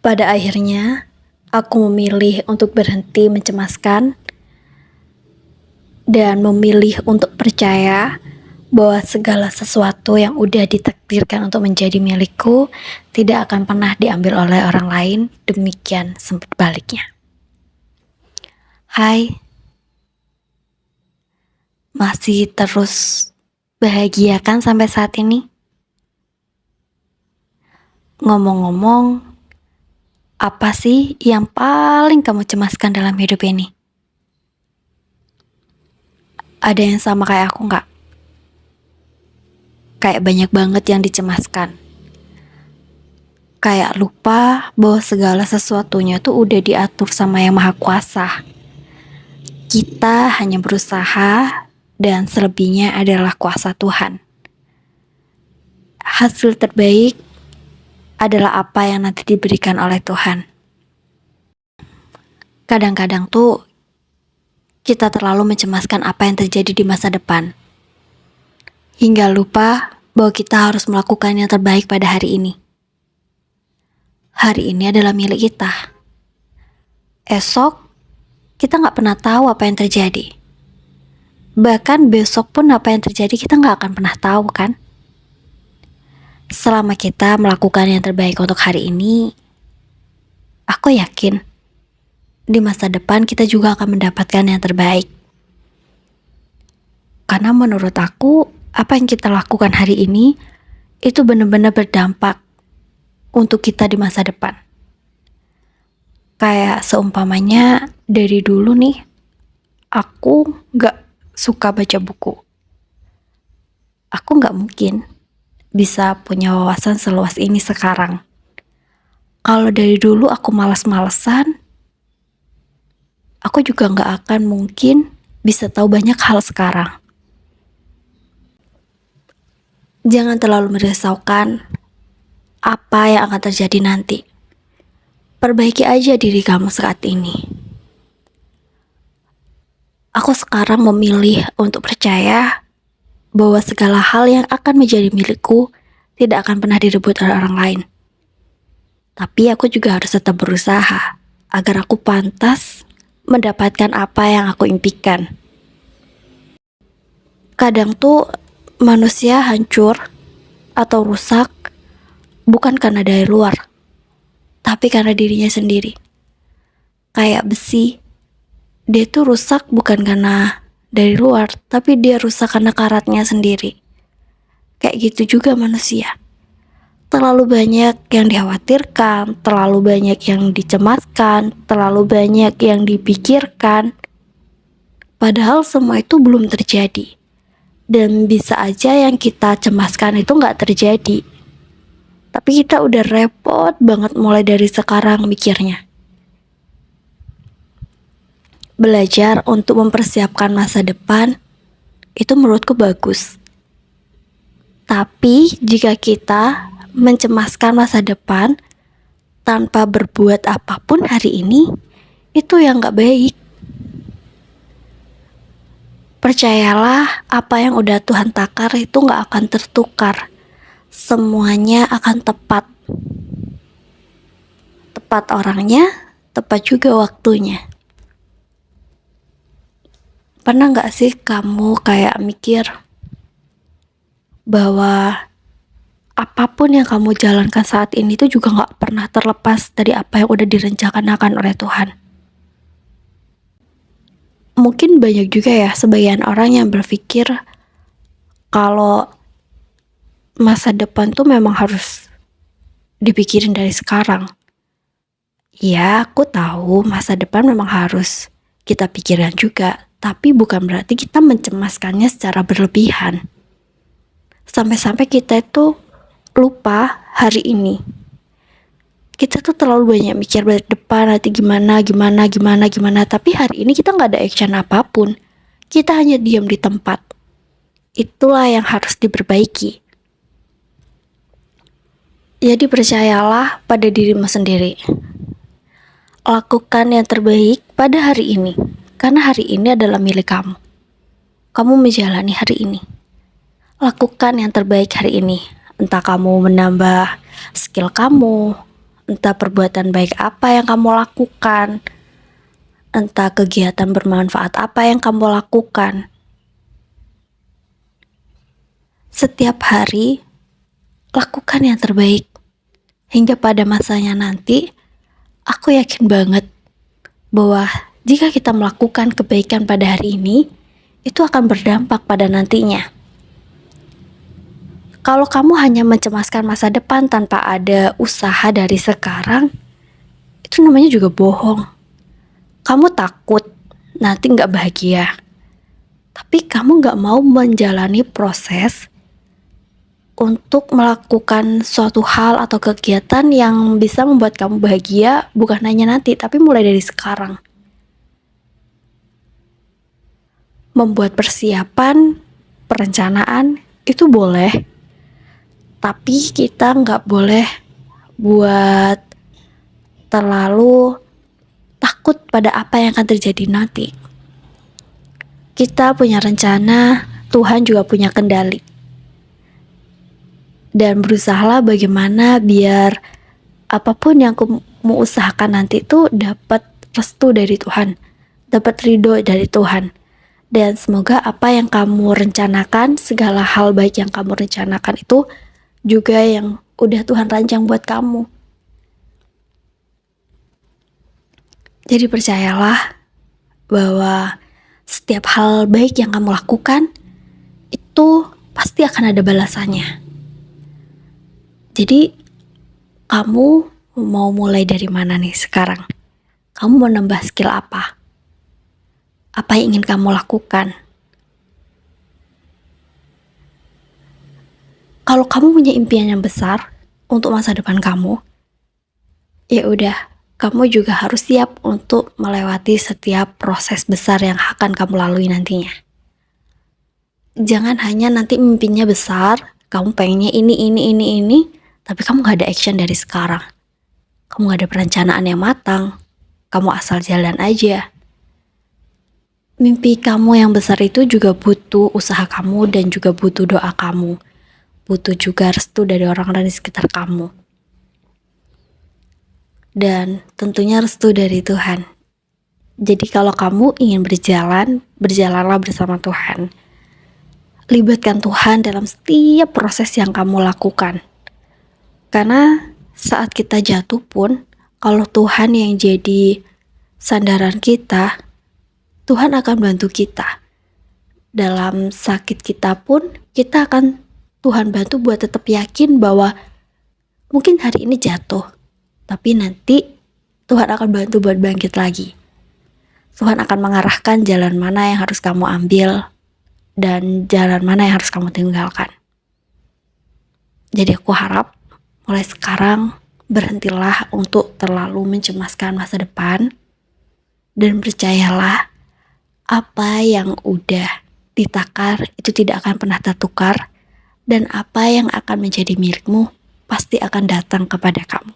Pada akhirnya, aku memilih untuk berhenti mencemaskan dan memilih untuk percaya bahwa segala sesuatu yang udah ditakdirkan untuk menjadi milikku tidak akan pernah diambil oleh orang lain, demikian sebaliknya. Hai, masih terus bahagia kan sampai saat ini? Ngomong-ngomong, apa sih yang paling kamu cemaskan dalam hidup ini? Ada yang sama kayak aku nggak? Kayak banyak banget yang dicemaskan. Kayak lupa bahwa segala sesuatunya tuh udah diatur sama Yang Maha Kuasa. Kita hanya berusaha dan selebihnya adalah kuasa Tuhan. Hasil terbaik adalah apa yang nanti diberikan oleh Tuhan. Kadang-kadang tuh kita terlalu mencemaskan apa yang terjadi di masa depan. Hingga lupa bahwa kita harus melakukan yang terbaik pada hari ini. Hari ini adalah milik kita. Esok, kita nggak pernah tahu apa yang terjadi. Bahkan besok pun apa yang terjadi kita nggak akan pernah tahu kan? Selama kita melakukan yang terbaik untuk hari ini, aku yakin di masa depan kita juga akan mendapatkan yang terbaik. Karena menurut aku, apa yang kita lakukan hari ini itu benar-benar berdampak untuk kita di masa depan. Kayak seumpamanya dari dulu nih, aku gak suka baca buku. Aku gak mungkin bisa punya wawasan seluas ini sekarang. Kalau dari dulu aku malas-malesan, aku juga gak akan mungkin bisa tahu banyak hal sekarang. Jangan terlalu merisaukan apa yang akan terjadi nanti. Perbaiki aja diri kamu saat ini. Aku sekarang memilih untuk percaya bahwa segala hal yang akan menjadi milikku tidak akan pernah direbut oleh orang lain. Tapi aku juga harus tetap berusaha agar aku pantas mendapatkan apa yang aku impikan. Kadang tuh manusia hancur atau rusak bukan karena dari luar, tapi karena dirinya sendiri. Kayak besi, dia tuh rusak bukan karena dari luar, tapi dia rusak karena karatnya sendiri. Kayak gitu juga manusia. Terlalu banyak yang dikhawatirkan, terlalu banyak yang dicemaskan, terlalu banyak yang dipikirkan. Padahal semua itu belum terjadi. Dan bisa aja yang kita cemaskan itu nggak terjadi. Tapi kita udah repot banget mulai dari sekarang mikirnya. Belajar untuk mempersiapkan masa depan itu menurutku bagus. Tapi jika kita mencemaskan masa depan tanpa berbuat apapun hari ini, itu yang nggak baik. Percayalah, apa yang udah Tuhan takar itu gak akan tertukar. Semuanya akan tepat. Tepat orangnya, tepat juga waktunya. Pernah gak sih kamu kayak mikir bahwa apapun yang kamu jalankan saat ini tuh juga gak pernah terlepas dari apa yang udah direncanakan oleh Tuhan? Mungkin banyak juga ya sebagian orang yang berpikir kalau masa depan tuh memang harus dipikirin dari sekarang. Ya, aku tahu masa depan memang harus kita pikirkan juga, tapi bukan berarti kita mencemaskannya secara berlebihan. Sampai-sampai kita itu lupa hari ini. Kita tuh terlalu banyak mikir depan nanti gimana, tapi hari ini kita nggak ada action apapun. Kita hanya diam di tempat. Itulah yang harus diperbaiki. Jadi percayalah pada dirimu sendiri. Lakukan yang terbaik pada hari ini, karena hari ini adalah milik kamu. Kamu menjalani hari ini. Lakukan yang terbaik hari ini. Entah kamu menambah skill kamu, Entah perbuatan baik apa yang kamu lakukan, entah kegiatan bermanfaat apa yang kamu lakukan. Setiap hari, lakukan yang terbaik. Hingga pada masanya nanti, aku yakin banget bahwa jika kita melakukan kebaikan pada hari ini, itu akan berdampak pada nantinya. Kalau kamu hanya mencemaskan masa depan tanpa ada usaha dari sekarang, itu namanya juga bohong. Kamu takut nanti nggak bahagia, tapi kamu nggak mau menjalani proses untuk melakukan suatu hal atau kegiatan yang bisa membuat kamu bahagia, bukan hanya nanti, tapi mulai dari sekarang. Membuat persiapan, perencanaan, itu boleh, tapi kita nggak boleh buat terlalu takut pada apa yang akan terjadi nanti. Kita punya rencana, Tuhan juga punya kendali. Dan berusahalah bagaimana biar apapun yang kamu usahakan nanti itu dapat restu dari Tuhan, dapat ridho dari Tuhan. Dan semoga apa yang kamu rencanakan, segala hal baik yang kamu rencanakan itu juga yang udah Tuhan rancang buat kamu. Jadi percayalah bahwa setiap hal baik yang kamu lakukan itu pasti akan ada balasannya. Jadi kamu mau mulai dari mana nih sekarang? Kamu mau nambah skill apa? Apa yang ingin kamu lakukan? Kalau kamu punya impian yang besar untuk masa depan kamu, ya udah, kamu juga harus siap untuk melewati setiap proses besar yang akan kamu lalui nantinya. Jangan hanya nanti mimpinya besar, kamu pengennya ini, tapi kamu gak ada action dari sekarang. Kamu gak ada perencanaan yang matang, kamu asal jalan aja. Mimpi kamu yang besar itu juga butuh usaha kamu dan juga butuh doa kamu. Butuh juga restu dari orang-orang di sekitar kamu. Dan tentunya restu dari Tuhan. Jadi kalau kamu ingin berjalan, berjalanlah bersama Tuhan. Libatkan Tuhan dalam setiap proses yang kamu lakukan. Karena saat kita jatuh pun, kalau Tuhan yang jadi sandaran kita, Tuhan akan bantu kita. Dalam sakit kita pun, kita akan Tuhan bantu buat tetap yakin bahwa mungkin hari ini jatuh, tapi nanti Tuhan akan bantu buat bangkit lagi. Tuhan akan mengarahkan jalan mana yang harus kamu ambil dan jalan mana yang harus kamu tinggalkan. Jadi aku harap mulai sekarang berhentilah untuk terlalu mencemaskan masa depan dan percayalah apa yang udah ditakar itu tidak akan pernah tertukar dan apa yang akan menjadi milikmu pasti akan datang kepada kamu.